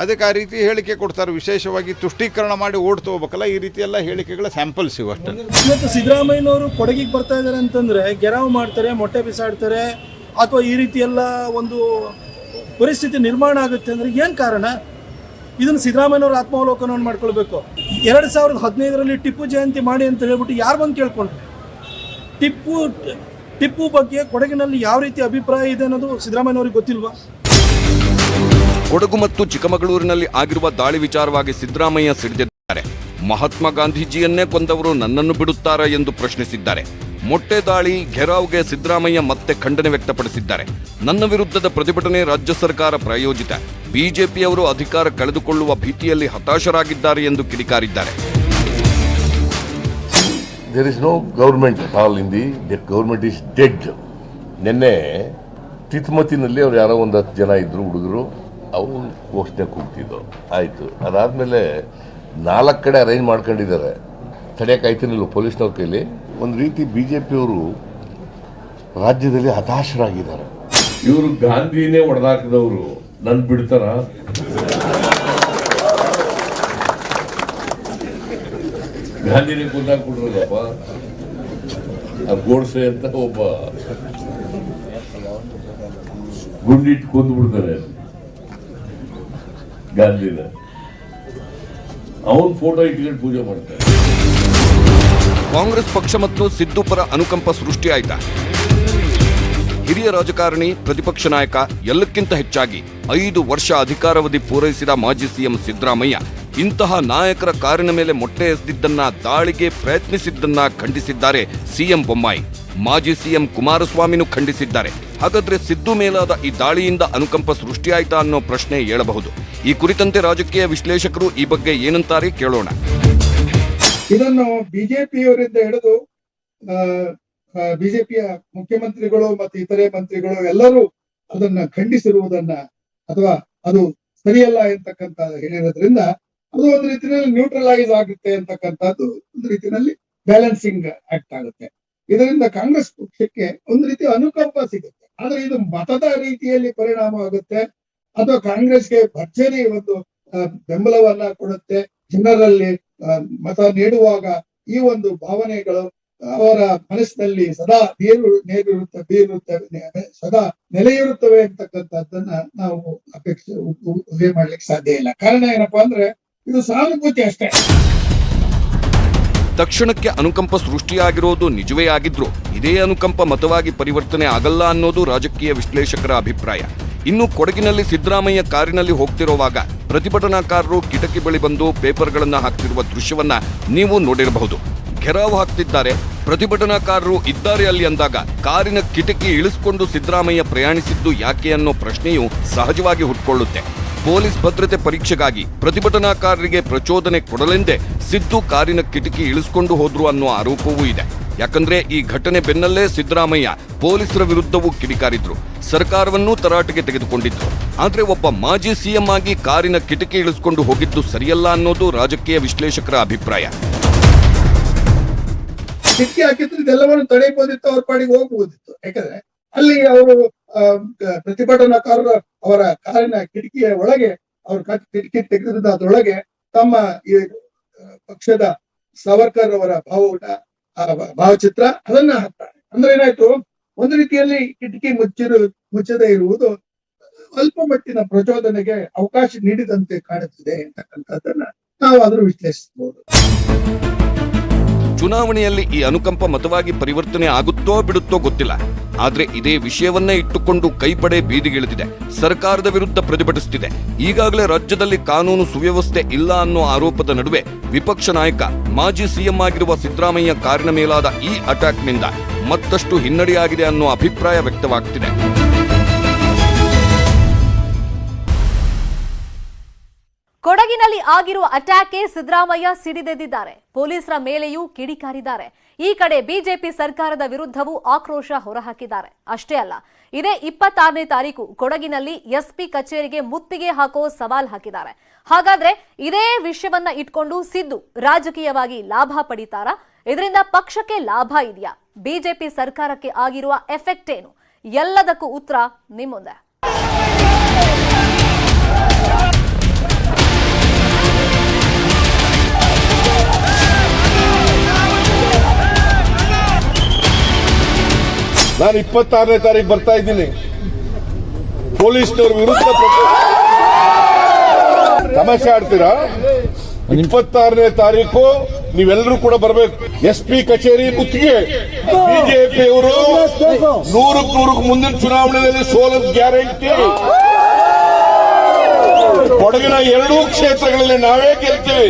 ಅದಕ್ಕೆ ಆ ರೀತಿ ಹೇಳಿಕೆ ಕೊಡ್ತಾರೆ. ವಿಶೇಷವಾಗಿ ತುಷ್ಟೀಕರಣ ಮಾಡಿ ಓಟ್ ತೊಗೋಬೇಕಲ್ಲ, ಈ ರೀತಿ ಎಲ್ಲ ಹೇಳಿಕೆಗಳ ಸ್ಯಾಂಪಲ್ಸ್ ಇವು ಅಷ್ಟೇ. ಇವತ್ತು ಸಿದ್ದರಾಮಯ್ಯನವರು ಕೊಡಗಿಗೆ ಬರ್ತಾ ಇದ್ದಾರೆ ಅಂತಂದರೆ ಗೆರಾವ್ ಮಾಡ್ತಾರೆ, ಮೊಟ್ಟೆ ಬಿಸಾಡ್ತಾರೆ, ಅಥವಾ ಈ ರೀತಿ ಎಲ್ಲ ಒಂದು ಪರಿಸ್ಥಿತಿ ನಿರ್ಮಾಣ ಆಗುತ್ತೆ ಅಂದರೆ ಏನು ಕಾರಣ? ಇದನ್ನು ಸಿದ್ದರಾಮಯ್ಯನವರು ಆತ್ಮಾವಲೋಕನವನ್ನು ಮಾಡ್ಕೊಳ್ಬೇಕು. 2015ರಲ್ಲಿ ಟಿಪ್ಪು ಜಯಂತಿ ಮಾಡಿ ಅಂತ ಹೇಳ್ಬಿಟ್ಟು ಯಾರು ಬಂದು ಕೇಳ್ಕೊಂಡ್ರು? ಟಿಪ್ಪು ಬಗ್ಗೆ ಕೊಡಗಿನಲ್ಲಿ ಯಾವ ರೀತಿ ಅಭಿಪ್ರಾಯ ಇದೆ ಅನ್ನೋದು ಸಿದ್ದರಾಮಯ್ಯನವ್ರಿಗೆ ಗೊತ್ತಿಲ್ವಾ? ಕೊಡಗು ಮತ್ತು ಚಿಕ್ಕಮಗಳೂರಿನಲ್ಲಿ ಆಗಿರುವ ದಾಳಿ ವಿಚಾರವಾಗಿ ಸಿದ್ದರಾಮಯ್ಯ ಸಿಡಿದಿದ್ದಾರೆ. ಮಹಾತ್ಮ ಗಾಂಧೀಜಿಯನ್ನೇ ಕೊಂದವರು ನನ್ನನ್ನು ಬಿಡುತ್ತಾರಾ ಎಂದು ಪ್ರಶ್ನಿಸಿದ್ದಾರೆ. ಮೊಟ್ಟೆ ದಾಳಿ ಘೆರಾವ್ಗೆ ಸಿದ್ದರಾಮಯ್ಯ ಮತ್ತೆ ಖಂಡನೆ ವ್ಯಕ್ತಪಡಿಸಿದ್ದಾರೆ. ನನ್ನ ವಿರುದ್ಧದ ಪ್ರತಿಭಟನೆ ರಾಜ್ಯ ಸರ್ಕಾರ ಪ್ರಾಯೋಜಿತ, ಬಿಜೆಪಿಯವರು ಅಧಿಕಾರ ಕಳೆದುಕೊಳ್ಳುವ ಭೀತಿಯಲ್ಲಿ ಹತಾಶರಾಗಿದ್ದಾರೆ ಎಂದು ಕಿಡಿಕಾರಿದ್ದಾರೆ. There is no government at all in the government is dead. ನಿನ್ನೆ ತಿತ್ಮತಿನಲ್ಲಿ ಅವ್ರು ಯಾರೋ ಒಂದು 10 ಜನ ಇದ್ರು ಹುಡುಗರು, ಅವರು ಘೋಷಣೆ ಕೂಗ್ತಿದ್ರು. ಆಯಿತು, ಅದಾದಮೇಲೆ 4 ಕಡೆ ಅರೇಂಜ್ ಮಾಡ್ಕೊಂಡಿದ್ದಾರೆ. ತಡೆಯೋಕ್ಕಾಯ್ತಿರಲಿಲ್ಲ ಪೊಲೀಸ್ನವ್ರ ಕೈಲಿ. ಒಂದು ರೀತಿ ಬಿಜೆಪಿಯವರು ರಾಜ್ಯದಲ್ಲಿ ಹತಾಶರಾಗಿದ್ದಾರೆ. ಇವರು ಗಾಂಧಿನೇ ಹೊಡೆದಾಕಿದವರು ನನ್ ಬಿಡ್ತಾರ? ಗಾಂಧಿನೇ ಕೊಂದಾಕ್ಬಿಡ್ರಲ್ಲಪ್ಪ. ಆ ಗೋಡ್ಸೆ ಅಂತ ಒಬ್ಬ ಗುಂಡಿಟ್ಟು ಕೊಂದು ಬಿಡ್ತಾರೆ ಗಾಂಧಿನ. ಅವನ್ ಫೋಟೋ ಇಟ್ಕೊಂಡು ಪೂಜೆ ಮಾಡ್ತಾರೆ. ಕಾಂಗ್ರೆಸ್ ಪಕ್ಷ ಮತ್ತು ಸಿದ್ದು ಪರ ಅನುಕಂಪ ಸೃಷ್ಟಿಯಾಯಿತಾ? ಹಿರಿಯ ರಾಜಕಾರಣಿ, ಪ್ರತಿಪಕ್ಷ ನಾಯಕ, ಎಲ್ಲಕ್ಕಿಂತ ಹೆಚ್ಚಾಗಿ 5 ವರ್ಷ ಅಧಿಕಾರಾವಧಿ ಪೂರೈಸಿದ ಮಾಜಿ ಸಿಎಂ ಸಿದ್ದರಾಮಯ್ಯ ಇಂತಹ ನಾಯಕರ ಕಾರಿನ ಮೇಲೆ ಮೊಟ್ಟೆ ಎಸೆದಿದ್ದನ್ನ, ದಾಳಿಗೆ ಪ್ರಯತ್ನಿಸಿದ್ದನ್ನ ಖಂಡಿಸಿದ್ದಾರೆ ಸಿಎಂ ಬೊಮ್ಮಾಯಿ. ಮಾಜಿ ಸಿಎಂ ಕುಮಾರಸ್ವಾಮಿನೂ ಖಂಡಿಸಿದ್ದಾರೆ. ಹಾಗಾದ್ರೆ ಸಿದ್ದು ಮೇಲಾದ ಈ ದಾಳಿಯಿಂದ ಅನುಕಂಪ ಸೃಷ್ಟಿಯಾಯ್ತಾ ಅನ್ನೋ ಪ್ರಶ್ನೆ ಏಳಬಹುದು. ಈ ಕುರಿತಂತೆ ರಾಜಕೀಯ ವಿಶ್ಲೇಷಕರು ಈ ಬಗ್ಗೆ ಏನಂತಾರೆ ಕೇಳೋಣ. ಇದನ್ನು ಬಿಜೆಪಿಯವರಿಂದ ಹಿಡಿದು ಬಿಜೆಪಿಯ ಮುಖ್ಯಮಂತ್ರಿಗಳು ಮತ್ತು ಇತರೆ ಮಂತ್ರಿಗಳು ಎಲ್ಲರೂ ಅದನ್ನ ಖಂಡಿಸಿರುವುದನ್ನ, ಅಥವಾ ಅದು ಸರಿಯಲ್ಲ ಎಂತಕ್ಕಂತ ಹೇಳಿರೋದ್ರಿಂದ ಅದು ಒಂದು ರೀತಿಯಲ್ಲಿ ನ್ಯೂಟ್ರಲೈಸ್ ಆಗುತ್ತೆ ಅಂತಕ್ಕಂಥದ್ದು ಒಂದು ರೀತಿಯಲ್ಲಿ ಬ್ಯಾಲೆನ್ಸಿಂಗ್ ಆಕ್ಟ್ ಆಗುತ್ತೆ. ಇದರಿಂದ ಕಾಂಗ್ರೆಸ್ ಪಕ್ಷಕ್ಕೆ ಒಂದು ರೀತಿ ಅನುಕಂಪ ಸಿಗುತ್ತೆ. ಆದ್ರೆ ಇದು ಮತದ ರೀತಿಯಲ್ಲಿ ಪರಿಣಾಮ ಆಗುತ್ತೆ ಅಥವಾ ಕಾಂಗ್ರೆಸ್ಗೆ ಭರ್ಜರಿ ಒಂದು ಬೆಂಬಲವನ್ನ ಕೊಡುತ್ತೆ. ಜನರಲ್ಲಿ ಮತ ನೀಡುವಾಗ ಈ ಒಂದು ಭಾವನೆಗಳು ಅವರ ಮನಸ್ಸಿನಲ್ಲಿ ಸದಾ ಸದಾ ನೆಲೆಯಿರುತ್ತವೆ ಅಂತಕ್ಕಂಥದ್ದನ್ನ ನಾವು ಊಹೆ ಮಾಡ್ಲಿಕ್ಕೆ ಸಾಧ್ಯ ಇಲ್ಲ. ಕಾರಣ ಏನಪ್ಪಾ ಅಂದ್ರೆ ಇದು ಸಹಾನುಭೂತಿ ಅಷ್ಟೇ. ತಕ್ಷಣಕ್ಕೆ ಅನುಕಂಪ ಸೃಷ್ಟಿಯಾಗಿರೋದು ನಿಜವೇ ಆಗಿದ್ರು ಇದೇ ಅನುಕಂಪ ಮತವಾಗಿ ಪರಿವರ್ತನೆ ಆಗಲ್ಲ ಅನ್ನೋದು ರಾಜಕೀಯ ವಿಶ್ಲೇಷಕರ ಅಭಿಪ್ರಾಯ. ಇನ್ನು ಕೊಡಗಿನಲ್ಲಿ ಸಿದ್ದರಾಮಯ್ಯ ಕಾರಿನಲ್ಲಿ ಹೋಗ್ತಿರುವಾಗ ಪ್ರತಿಭಟನಾಕಾರರು ಕಿಟಕಿ ಬಳಿ ಬಂದು ಪೇಪರ್ಗಳನ್ನ ಹಾಕ್ತಿರುವ ದೃಶ್ಯವನ್ನ ನೀವು ನೋಡಿರಬಹುದು. ಘೆರಾವ್ ಹಾಕ್ತಿದ್ದಾರೆ, ಪ್ರತಿಭಟನಾಕಾರರು ಇದ್ದಾರೆ ಅಲ್ಲಿ ಅಂದಾಗ ಕಾರಿನ ಕಿಟಕಿ ಇಳಿಸಿಕೊಂಡು ಸಿದ್ದರಾಮಯ್ಯ ಪ್ರಯಾಣಿಸಿದ್ದು ಯಾಕೆ ಅನ್ನೋ ಪ್ರಶ್ನೆಯು ಸಹಜವಾಗಿ ಹುಟ್ಕೊಳ್ಳುತ್ತೆ. ಪೊಲೀಸ್ ಭದ್ರತೆ ಪರೀಕ್ಷೆಗಾಗಿ ಪ್ರತಿಭಟನಾಕಾರರಿಗೆ ಪ್ರಚೋದನೆ ಕೊಡಲೆಂದೇ ಸಿದ್ದು ಕಾರಿನ ಕಿಟಕಿ ಇಳಿಸಿಕೊಂಡು ಹೋದ್ರು ಅನ್ನೋ ಆರೋಪವೂ ಇದೆ. ಯಾಕಂದ್ರೆ ಈ ಘಟನೆ ಬೆನ್ನಲ್ಲೇ ಸಿದ್ದರಾಮಯ್ಯ ಪೊಲೀಸರ ವಿರುದ್ಧವೂ ಕಿಡಿಕಾರಿದ್ರು, ಸರ್ಕಾರವನ್ನೂ ತರಾಟೆಗೆ ತೆಗೆದುಕೊಂಡಿದ್ರು. ಆದ್ರೆ ಒಬ್ಬ ಮಾಜಿ ಸಿಎಂ ಆಗಿ ಕಾರಿನ ಕಿಟಕಿ ಇಳಿಸಿಕೊಂಡು ಹೋಗಿದ್ದು ಸರಿಯಲ್ಲ ಅನ್ನೋದು ರಾಜಕೀಯ ವಿಶ್ಲೇಷಕರ ಅಭಿಪ್ರಾಯ. ಕಿಟಕಿ ಹಾಕಿದ್ರೆ ಇದೆಲ್ಲವನ್ನು ತಡೆಯಬಹುದಿತ್ತು, ಅವ್ರ ಪಾಡಿಗೆ ಹೋಗಬಹುದಿತ್ತು. ಯಾಕಂದ್ರೆ ಅಲ್ಲಿ ಅವರು ಪ್ರತಿಭಟನಾಕಾರರು ಅವರ ಕಾರಿನ ಕಿಟಕಿಯ ಒಳಗೆ ಅವ್ರ ಕಿಟಕಿ ತೆಗೆದ್ರಿಂದ ಅದರೊಳಗೆ ತಮ್ಮ ಈ ಪಕ್ಷದ ಸಾವರ್ಕರ್ ಅವರ ಭಾವಚಿತ್ರ ಅದನ್ನ ಹಾಕ್ತಾರೆ. ಅಂದ್ರೆ ಏನಾಯ್ತು, ಒಂದು ರೀತಿಯಲ್ಲಿ ಕಿಟಕಿ ಮುಚ್ಚದೇ ಇರುವುದು ಅಲ್ಪ ಮಟ್ಟಿನ ಪ್ರಚೋದನೆಗೆ ಅವಕಾಶ ನೀಡಿದಂತೆ ಕಾಣುತ್ತಿದೆ ಅಂತಕ್ಕಂಥದ್ದನ್ನ ನಾವು ಆದ್ರೂ ವಿಶ್ಲೇಷಿಸಬಹುದು. ಚುನಾವಣೆಯಲ್ಲಿ ಈ ಅನುಕಂಪ ಮತವಾಗಿ ಪರಿವರ್ತನೆ ಆಗುತ್ತೋ ಬಿಡುತ್ತೋ ಗೊತ್ತಿಲ್ಲ. ಆದ್ರೆ ಇದೇ ವಿಷಯವನ್ನೇ ಇಟ್ಟುಕೊಂಡು ಕೈಪಡೆ ಬೀದಿಗಿಳಿದಿದೆ, ಸರ್ಕಾರದ ವಿರುದ್ಧ ಪ್ರತಿಭಟಿಸುತ್ತಿದೆ. ಈಗಾಗಲೇ ರಾಜ್ಯದಲ್ಲಿ ಕಾನೂನು ಸುವ್ಯವಸ್ಥೆ ಇಲ್ಲ ಅನ್ನೋ ಆರೋಪದ ನಡುವೆ ವಿಪಕ್ಷ ನಾಯಕ ಮಾಜಿ ಸಿಎಂ ಆಗಿರುವ ಸಿದ್ದರಾಮಯ್ಯ ಕಾರಿನ ಮೇಲಾದ ಈ ಅಟ್ಯಾಕ್ನಿಂದ ಮತ್ತಷ್ಟು ಹಿನ್ನಡೆಯಾಗಿದೆ ಅನ್ನೋ ಅಭಿಪ್ರಾಯ ವ್ಯಕ್ತವಾಗ್ತಿದೆ. ಕೊಡಗಿನಲ್ಲಿ ಆಗಿರುವ ಅಟ್ಯಾಕ್ಗೆ ಸಿದ್ದರಾಮಯ್ಯ ಸಿಡಿದೆದ್ದಿದ್ದಾರೆ. ಪೊಲೀಸರ ಮೇಲೆಯೂ ಕಿಡಿಕಾರಿದ್ದಾರೆ. ಈ ಕಡೆ ಬಿಜೆಪಿ ಸರ್ಕಾರದ ವಿರುದ್ಧವೂ ಆಕ್ರೋಶ ಹೊರಹಾಕಿದ್ದಾರೆ. ಅಷ್ಟೇ ಅಲ್ಲ, ಇದೇ 26ನೇ ತಾರೀಕು ಕೊಡಗಿನಲ್ಲಿ ಎಸ್ಪಿ ಕಚೇರಿಗೆ ಮುತ್ತಿಗೆ ಹಾಕೋ ಸವಾಲ್ ಹಾಕಿದ್ದಾರೆ. ಹಾಗಾದ್ರೆ ಇದೇ ವಿಷಯವನ್ನ ಇಟ್ಕೊಂಡು ಸಿದ್ದು ರಾಜಕೀಯವಾಗಿ ಲಾಭ ಪಡಿತಾರಾ? ಇದರಿಂದ ಪಕ್ಷಕ್ಕೆ ಲಾಭ ಇದೆಯಾ? ಬಿಜೆಪಿ ಸರ್ಕಾರಕ್ಕೆ ಆಗಿರುವ ಎಫೆಕ್ಟ್ ಏನು? ಎಲ್ಲದಕ್ಕೂ ಉತ್ತರ ನಿಮ್ಮ ಮುಂದೆ. ನಾನು 26ನೇ ತಾರೀಕು ಬರ್ತಾ ಇದ್ದೀನಿ. ಪೊಲೀಸ್ನವ್ರ ವಿರುದ್ಧ ತಮಾಷೆ ಆಡ್ತೀರಾ? 26ನೇ ತಾರೀಕು ನೀವೆಲ್ಲರೂ ಕೂಡ ಬರಬೇಕು. ಎಸ್ಪಿ ಕಚೇರಿ ಮುತ್ತಿಗೆ. ಬಿಜೆಪಿಯವರು 100% ಮುಂದಿನ ಚುನಾವಣೆಯಲ್ಲಿ ಸೋಲದ ಗ್ಯಾರಂಟಿ. ಕೊಡಗಿನ 2 ಕ್ಷೇತ್ರಗಳಲ್ಲಿ ನಾವೇ ಗೆಲ್ತೀವಿ.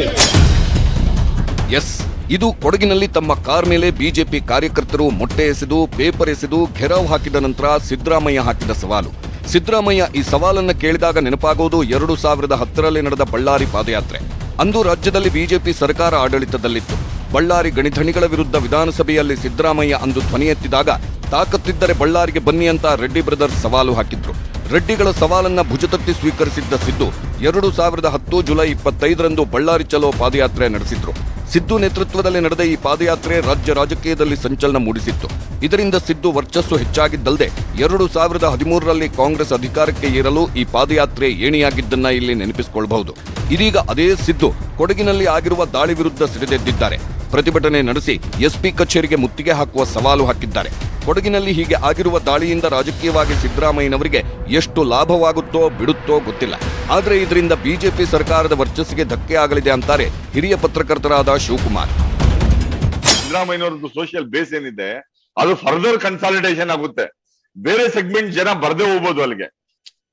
ಎಸ್, ಇದು ಕೊಡಗಿನಲ್ಲಿ ತಮ್ಮ ಕಾರ್ ಮೇಲೆ ಬಿಜೆಪಿ ಕಾರ್ಯಕರ್ತರು ಮೊಟ್ಟೆ ಎಸೆದು ಪೇಪರ್ ಎಸೆದು ಘೆರಾವ್ ಹಾಕಿದ ನಂತರ ಸಿದ್ದರಾಮಯ್ಯ ಹಾಕಿದ ಸವಾಲು. ಸಿದ್ದರಾಮಯ್ಯ ಈ ಸವಾಲನ್ನು ಕೇಳಿದಾಗ ನೆನಪಾಗೋದು 2010ರಲ್ಲಿ ನಡೆದ ಬಳ್ಳಾರಿ ಪಾದಯಾತ್ರೆ. ಅಂದು ರಾಜ್ಯದಲ್ಲಿ ಬಿಜೆಪಿ ಸರ್ಕಾರ ಆಡಳಿತದಲ್ಲಿತ್ತು. ಬಳ್ಳಾರಿ ಗಣಿಧಣಿಗಳ ವಿರುದ್ಧ ವಿಧಾನಸಭೆಯಲ್ಲಿ ಸಿದ್ದರಾಮಯ್ಯ ಅಂದು ಧ್ವನಿ ಎತ್ತಿದಾಗ ತಾಕತ್ತಿದ್ದರೆ ಬಳ್ಳಾರಿಗೆ ಬನ್ನಿ ಅಂತ ರೆಡ್ಡಿ ಬ್ರದರ್ಸ್ ಸವಾಲು ಹಾಕಿದ್ರು. ರೆಡ್ಡಿಗಳ ಸವಾಲನ್ನ ಭುಜತಟ್ಟಿ ಸ್ವೀಕರಿಸಿದ್ದ ಸಿದ್ದು 2010 ಜುಲೈ 25ರಂದು ಬಳ್ಳಾರಿ ಚಲೋ ಪಾದಯಾತ್ರೆ ನಡೆಸಿದ್ರು. ಸಿದ್ದು ನೇತೃತ್ವದಲ್ಲಿ ನಡೆದ ಈ ಪಾದಯಾತ್ರೆ ರಾಜ್ಯ ರಾಜಕೀಯದಲ್ಲಿ ಸಂಚಲನ ಮೂಡಿಸಿತ್ತು. ಇದರಿಂದ ಸಿದ್ದು ವರ್ಚಸ್ಸು ಹೆಚ್ಚಾಗಿದ್ದಲ್ಲದೆ 2013ರಲ್ಲಿ ಕಾಂಗ್ರೆಸ್ ಅಧಿಕಾರಕ್ಕೆ ಏರಲು ಈ ಪಾದಯಾತ್ರೆ ಏಣಿಯಾಗಿದ್ದನ್ನ ಇಲ್ಲಿ ನೆನಪಿಸಿಕೊಳ್ಳಬಹುದು. ಇದೀಗ ಅದೇ ಸಿದ್ದು ಕೊಡಗಿನಲ್ಲಿ ಆಗಿರುವ ದಾಳಿ ವಿರುದ್ಧ ಸಿಡಿದೆದ್ದಿದ್ದಾರೆ. ಪ್ರತಿಭಟನೆ ನಡೆಸಿ ಎಸ್ಪಿ ಕಚೇರಿಗೆ ಮುತ್ತಿಗೆ ಹಾಕುವ ಸವಾಲು ಹಾಕಿದ್ದಾರೆ. ಕೊಡಗಿನಲ್ಲಿ ಹೀಗೆ ಆಗಿರುವ ದಾಳಿಯಿಂದ ರಾಜಕೀಯವಾಗಿ ಸಿದ್ದರಾಮಯ್ಯನವರಿಗೆ ಎಷ್ಟು ಲಾಭವಾಗುತ್ತೋ ಬಿಡುತ್ತೋ ಗೊತ್ತಿಲ್ಲ. ಆದರೆ ಇದರಿಂದ ಬಿಜೆಪಿ ಸರ್ಕಾರದ ವರ್ಚಸ್ಸಿಗೆ ಧಕ್ಕೆ ಆಗಲಿದೆ ಅಂತಾರೆ ಹಿರಿಯ ಪತ್ರಕರ್ತರಾದ ಶಿವಕುಮಾರ್. ಸಿದ್ದರಾಮಯ್ಯನವ್ರದ್ದು ಸೋಷಿಯಲ್ ಬೇಸ್ ಏನಿದೆ ಅದು ಫರ್ದರ್ ಕನ್ಸಾಲಿಡೇಷನ್ ಆಗುತ್ತೆ. ಬೇರೆ ಸೆಗ್ಮೆಂಟ್ ಜನ ಬರ್ದೇ ಹೋಗ್ಬೋದು ಅಲ್ಲಿಗೆ.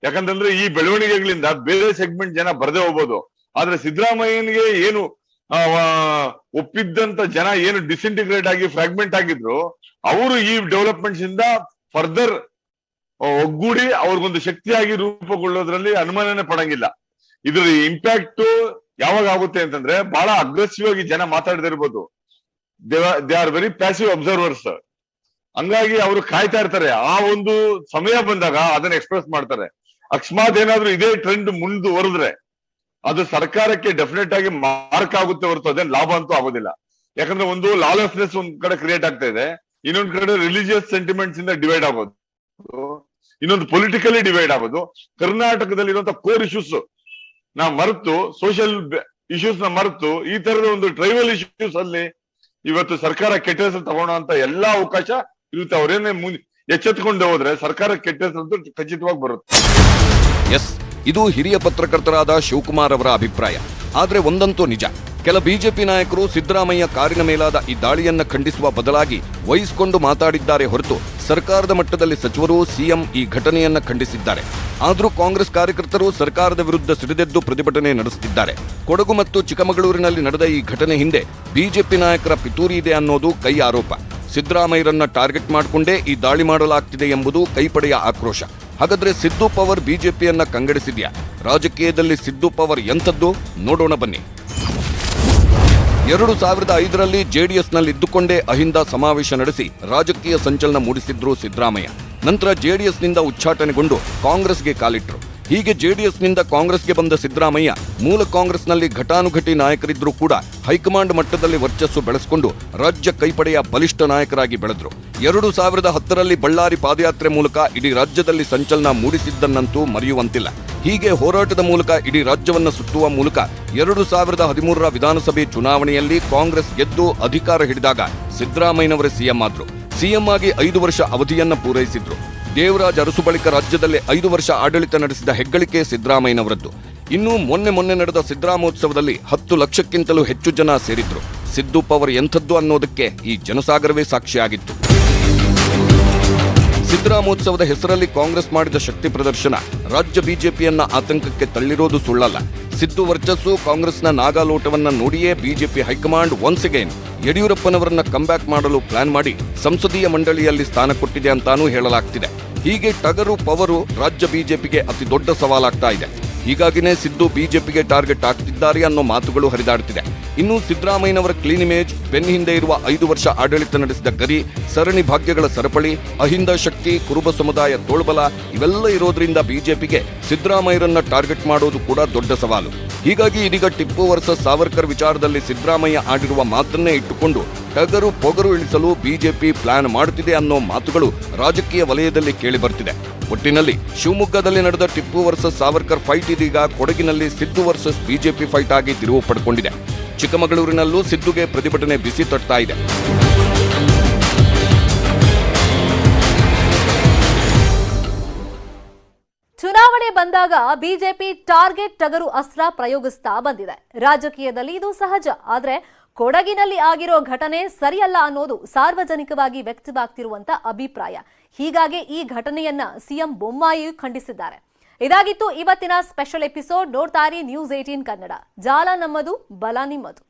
ಯಾಕಂತಂದ್ರೆ ಈ ಬೆಳವಣಿಗೆಗಳಿಂದ ಬೇರೆ ಸೆಗ್ಮೆಂಟ್ ಜನ ಬರ್ದೇ ಹೋಗ್ಬೋದು. ಆದ್ರೆ ಸಿದ್ದರಾಮಯ್ಯನಿಗೆ ಏನು ಒಪ್ಪಿದ್ದಂತ ಜನ ಏನು ಡಿಸ್ಇಂಟಿಗ್ರೇಟ್ ಆಗಿ ಫ್ರಾಗ್ಮೆಂಟ್ ಆಗಿದ್ರು, ಅವರು ಈ ಡೆವಲಪ್ಮೆಂಟ್ಸ್ ಇಂದ ಫರ್ದರ್ ಒಗ್ಗೂಡಿ ಅವ್ರಿಗೊಂದು ಶಕ್ತಿಯಾಗಿ ರೂಪುಗೊಳ್ಳೋದ್ರಲ್ಲಿ ಅನುಮಾನನೇ ಪಡಂಗಿಲ್ಲ. ಇದ್ರ ಇಂಪ್ಯಾಕ್ಟ್ ಯಾವಾಗ ಆಗುತ್ತೆ ಅಂತಂದ್ರೆ ಬಹಳ ಅಗ್ರೆಸಿವ್ ಆಗಿ ಜನ ಮಾತಾಡದಿರ್ಬೋದು. They are very passive observers. ಹಂಗಾಗಿ ಅವರು ಕಾಯ್ತಾ ಇರ್ತಾರೆ. ಆ ಒಂದು ಸಮಯ ಬಂದಾಗ ಅದನ್ನ ಎಕ್ಸ್ಪ್ರೆಸ್ ಮಾಡ್ತಾರೆ. ಅಕಸ್ಮಾತ್ ಏನಾದ್ರೂ ಇದೇ ಟ್ರೆಂಡ್ ಮುಂದುವರೆದ್ರೆ ಅದು ಸರ್ಕಾರಕ್ಕೆ ಡೆಫಿನೆಟ್ ಆಗಿ ಮಾರ್ಕ್ ಆಗುತ್ತೆ ಹೊರತು ಅದೇನು ಲಾಭ ಅಂತೂ ಆಗೋದಿಲ್ಲ. ಯಾಕಂದ್ರೆ ಒಂದು ಲಾಲೆಸ್ನೆಸ್ ಒಂದ್ ಕಡೆ ಕ್ರಿಯೇಟ್ ಆಗ್ತಾ ಇದೆ, ಇನ್ನೊಂದ್ ಕಡೆ ರಿಲಿಜಿಯಸ್ ಸೆಂಟಿಮೆಂಟ್ಸ್ ಇಂದ ಡಿವೈಡ್ ಆಗೋದು, ಇನ್ನೊಂದು ಪೊಲಿಟಿಕಲಿ ಡಿವೈಡ್ ಆಗೋದು. ಕರ್ನಾಟಕದಲ್ಲಿರುವಂತಹ ಕೋರ್ ಇಶ್ಯೂಸ್ ನಾವು ಮರೆತು, ಸೋಷಿಯಲ್ ಇಶ್ಯೂಸ್ ನ ಮರೆತು ಈ ತರದ ಒಂದು ಟ್ರೈಬಲ್ ಇಶ್ಯೂಸ್ ಅಲ್ಲಿ ಇವತ್ತು ಸರ್ಕಾರ ಕೆಟ್ಟ ಹೆಸರು ತಗೊಳ್ಳೋ ಅಂತ ಎಲ್ಲಾ ಅವಕಾಶ ಇರುತ್ತೆ. ಅವರೇನೇ ಎಚ್ಚೆತ್ಕೊಂಡು ಹೋದ್ರೆ ಸರ್ಕಾರ ಕೆಟ್ಟ ಹೆಸರು ಖಚಿತವಾಗಿ ಬರುತ್ತೆ. ಎಸ್, ಇದು ಹಿರಿಯ ಪತ್ರಕರ್ತರಾದ ಶಿವಕುಮಾರ್ ಅವರ ಅಭಿಪ್ರಾಯ. ಆದ್ರೆ ಒಂದಂತೂ ನಿಜ, ಕೆಲ ಬಿಜೆಪಿ ನಾಯಕರು ಸಿದ್ದರಾಮಯ್ಯ ಕಾರಿನ ಮೇಲಾದ ಈ ದಾಳಿಯನ್ನ ಖಂಡಿಸುವ ಬದಲಾಗಿ ವಹಿಸಿಕೊಂಡು ಮಾತಾಡಿದ್ದಾರೆ ಹೊರತು ಸರ್ಕಾರದ ಮಟ್ಟದಲ್ಲಿ ಸಚಿವರು ಸಿಎಂ ಈ ಘಟನೆಯನ್ನ ಖಂಡಿಸಿದ್ದಾರೆ. ಆದರೂ ಕಾಂಗ್ರೆಸ್ ಕಾರ್ಯಕರ್ತರು ಸರ್ಕಾರದ ವಿರುದ್ಧ ಸಿಡಿದೆದ್ದು ಪ್ರತಿಭಟನೆ ನಡೆಸುತ್ತಿದ್ದಾರೆ. ಕೊಡಗು ಮತ್ತು ಚಿಕ್ಕಮಗಳೂರಿನಲ್ಲಿ ನಡೆದ ಈ ಘಟನೆ ಹಿಂದೆ ಬಿಜೆಪಿ ನಾಯಕರ ಪಿತೂರಿ ಇದೆ ಅನ್ನೋದು ಕೈ ಆರೋಪ. ಸಿದ್ದರಾಮಯ್ಯರನ್ನ ಟಾರ್ಗೆಟ್ ಮಾಡಿಕೊಂಡೇ ಈ ದಾಳಿ ಮಾಡಲಾಗ್ತಿದೆ ಎಂಬುದು ಕೈಪಡೆಯ ಆಕ್ರೋಶ. ಹಾಗಾದ್ರೆ ಸಿದ್ದು ಪವರ್ ಬಿಜೆಪಿಯನ್ನ ಕಂಗೆಡಿಸಿದ್ಯಾ? ರಾಜಕೀಯದಲ್ಲಿ ಸಿದ್ದು ಪವರ್ ಎಂಥದ್ದು ನೋಡೋಣ ಬನ್ನಿ. 2005ರಲ್ಲಿ ಜೆಡಿಎಸ್ನಲ್ಲಿ ಇದ್ದುಕೊಂಡೇ ಅಹಿಂದ ಸಮಾವೇಶ ನಡೆಸಿ ರಾಜಕೀಯ ಸಂಚಲನ ಮೂಡಿಸಿದ್ರು ಸಿದ್ದರಾಮಯ್ಯ. ನಂತರ ಜೆಡಿಎಸ್ನಿಂದ ಉಚ್ಚಾಟನೆಗೊಂಡು ಕಾಂಗ್ರೆಸ್ಗೆ ಕಾಲಿಟ್ರು. ಹೀಗೆ ಜೆಡಿಎಸ್ನಿಂದ ಕಾಂಗ್ರೆಸ್ಗೆ ಬಂದ ಸಿದ್ದರಾಮಯ್ಯ ಮೂಲ ಕಾಂಗ್ರೆಸ್ನಲ್ಲಿ ಘಟಾನುಘಟಿ ನಾಯಕರಿದ್ರೂ ಕೂಡ ಹೈಕಮಾಂಡ್ ಮಟ್ಟದಲ್ಲಿ ವರ್ಚಸ್ಸು ಬೆಳೆಸಿಕೊಂಡು ರಾಜ್ಯ ಕೈಪಡೆಯ ಬಲಿಷ್ಠ ನಾಯಕರಾಗಿ ಬೆಳೆದ್ರು. 2010ರಲ್ಲಿ ಬಳ್ಳಾರಿ ಪಾದಯಾತ್ರೆ ಮೂಲಕ ಇಡೀ ರಾಜ್ಯದಲ್ಲಿ ಸಂಚಲನ ಮೂಡಿಸಿದ್ದನ್ನಂತೂ ಮರೆಯುವಂತಿಲ್ಲ. ಹೀಗೆ ಹೋರಾಟದ ಮೂಲಕ ಇಡೀ ರಾಜ್ಯವನ್ನ ಸುತ್ತುವ ಮೂಲಕ 2013ರ ವಿಧಾನಸಭೆ ಚುನಾವಣೆಯಲ್ಲಿ ಕಾಂಗ್ರೆಸ್ ಗೆದ್ದು ಅಧಿಕಾರ ಹಿಡಿದಾಗ ಸಿದ್ದರಾಮಯ್ಯನವರೇ ಸಿಎಂ ಆದ್ರು. ಸಿಎಂ ಆಗಿ 5 ವರ್ಷ ಅವಧಿಯನ್ನ ಪೂರೈಸಿದ್ರು. ದೇವರಾಜ್ ಅರಸು ಬಳಿಕ ರಾಜ್ಯದಲ್ಲಿ 5 ವರ್ಷ ಆಡಳಿತ ನಡೆಸಿದ ಹೆಗ್ಗಳಿಕೆ ಸಿದ್ದರಾಮಯ್ಯನವರದ್ದು. ಇನ್ನು ಮೊನ್ನೆ ನಡೆದ ಸಿದ್ದರಾಮೋತ್ಸವದಲ್ಲಿ 10 ಲಕ್ಷಕ್ಕಿಂತಲೂ ಹೆಚ್ಚು ಜನ ಸೇರಿದ್ರು. ಸಿದ್ದು ಪವರ್ ಎಂಥದ್ದು ಅನ್ನೋದಕ್ಕೆ ಈ ಜನಸಾಗರವೇ ಸಾಕ್ಷಿಯಾಗಿತ್ತು. ಸಿದ್ದರಾಮೋತ್ಸವದ ಹೆಸರಲ್ಲಿ ಕಾಂಗ್ರೆಸ್ ಮಾಡಿದ ಶಕ್ತಿ ಪ್ರದರ್ಶನ ರಾಜ್ಯ ಬಿಜೆಪಿಯನ್ನ ಆತಂಕಕ್ಕೆ ತಳ್ಳಿರೋದು ಸುಳ್ಳಲ್ಲ. ಸಿದ್ದು ವರ್ಚಸ್ಸು ಕಾಂಗ್ರೆಸ್ನ ನಾಗಾಲೋಟವನ್ನ ನೋಡಿಯೇ ಬಿಜೆಪಿ ಹೈಕಮಾಂಡ್ ಒನ್ಸ್ ಅಗೈನ್ ಯಡಿಯೂರಪ್ಪನವರನ್ನ ಕಂಬ್ಯಾಕ್ ಮಾಡಲು ಪ್ಲಾನ್ ಮಾಡಿ ಸಂಸದೀಯ ಮಂಡಳಿಯಲ್ಲಿ ಸ್ಥಾನ ಕೊಟ್ಟಿದೆ ಅಂತಾನೂ ಹೇಳಲಾಗ್ತಿದೆ. ಹೀಗೆ ಟಗರು ಪವರು ರಾಜ್ಯ ಬಿಜೆಪಿಗೆ ಅತಿ ದೊಡ್ಡ ಸವಾಲಾಗ್ತಾ ಇದೆ. ಹೀಗಾಗಿನೇ ಸಿದ್ದು ಬಿಜೆಪಿಗೆ ಟಾರ್ಗೆಟ್ ಆಗ್ತಿದ್ದಾರೆ ಅನ್ನೋ ಮಾತುಗಳು ಹರಿದಾಡ್ತಿದೆ. ಇನ್ನು ಸಿದ್ದರಾಮಯ್ಯನವರ ಕ್ಲೀನ್ ಇಮೇಜ್, ಬೆನ್ನ ಹಿಂದೆ ಇರುವ 5 ವರ್ಷ ಆಡಳಿತ ನಡೆಸಿದ ಗರಿ, ಸರಣಿ ಭಾಗ್ಯಗಳ ಸರಪಳಿ, ಅಹಿಂದ ಶಕ್ತಿ, ಕುರುಬ ಸಮುದಾಯ ತೋಳ್ಬಲ ಇವೆಲ್ಲ ಇರೋದ್ರಿಂದ ಬಿಜೆಪಿಗೆ ಸಿದ್ದರಾಮಯ್ಯರನ್ನ ಟಾರ್ಗೆಟ್ ಮಾಡೋದು ಕೂಡ ದೊಡ್ಡ ಸವಾಲು. ಹೀಗಾಗಿ ಇದೀಗ ಟಿಪ್ಪು ವರ್ಸಸ್ ಸಾವರ್ಕರ್ ವಿಚಾರದಲ್ಲಿ ಸಿದ್ದರಾಮಯ್ಯ ಆಡಿರುವ ಮಾತನ್ನೇ ಇಟ್ಟುಕೊಂಡು ಟಗರು ಪೊಗರು ಇಳಿಸಲು ಬಿಜೆಪಿ ಪ್ಲಾನ್ ಮಾಡುತ್ತಿದೆ ಅನ್ನೋ ಮಾತುಗಳು ರಾಜಕೀಯ ವಲಯದಲ್ಲಿ ಕೇಳಿಬರ್ತಿದೆ. ಒಟ್ಟಿನಲ್ಲಿ ಶಿವಮೊಗ್ಗದಲ್ಲಿ ನಡೆದ ಟಿಪ್ಪು ವರ್ಸಸ್ ಸಾವರ್ಕರ್ ಫೈಟ್ ಇದೀಗ ಕೊಡಗಿನಲ್ಲಿ ಸಿದ್ದು ವರ್ಸಸ್ ಬಿಜೆಪಿ ಫೈಟ್ ಆಗಿ ತಿರುವು ಪಡ್ಕೊಂಡಿದೆ. ಚಿಕ್ಕಮಗಳೂರಿನಲ್ಲೂ ಸಿದ್ದುಗೆ ಪ್ರತಿಭಟನೆ ಬಿಸಿ ತಟ್ತಾ ಇದೆ. ಚುನಾವಣೆ ಬಂದಾಗ ಬಿಜೆಪಿ ಟಾರ್ಗೆಟ್ ಟಗರು ಅಸ್ತ್ರ ಪ್ರಯೋಗಿಸ್ತಾ ಬಂದಿದೆ. ರಾಜಕೀಯದಲ್ಲಿ ಇದು ಸಹಜ. ಆದ್ರೆ ಕೊಡಗಿನಲ್ಲಿ ಆಗಿರೋ ಘಟನೆ ಸರಿಯಲ್ಲ ಅನ್ನೋದು ಸಾರ್ವಜನಿಕವಾಗಿ ವ್ಯಕ್ತವಾಗ್ತಿರುವಂತ ಅಭಿಪ್ರಾಯ. ಹೀಗಾಗಿ ಈ ಘಟನೆಯನ್ನ ಸಿಎಂ ಬೊಮ್ಮಾಯಿ ಖಂಡಿಸಿದ್ದಾರೆ. ಇದಾಗಿತ್ತು ಇವತ್ತಿನ ಸ್ಪೆಷಲ್ ಎಪಿಸೋಡ್. ನೋಡ್ತಾ ಇರಿ ನ್ಯೂಸ್ 18 ಕನ್ನಡ. ಜಾಲ ನಮ್ಮದು, ಬಲ ನಿಮ್ಮದು.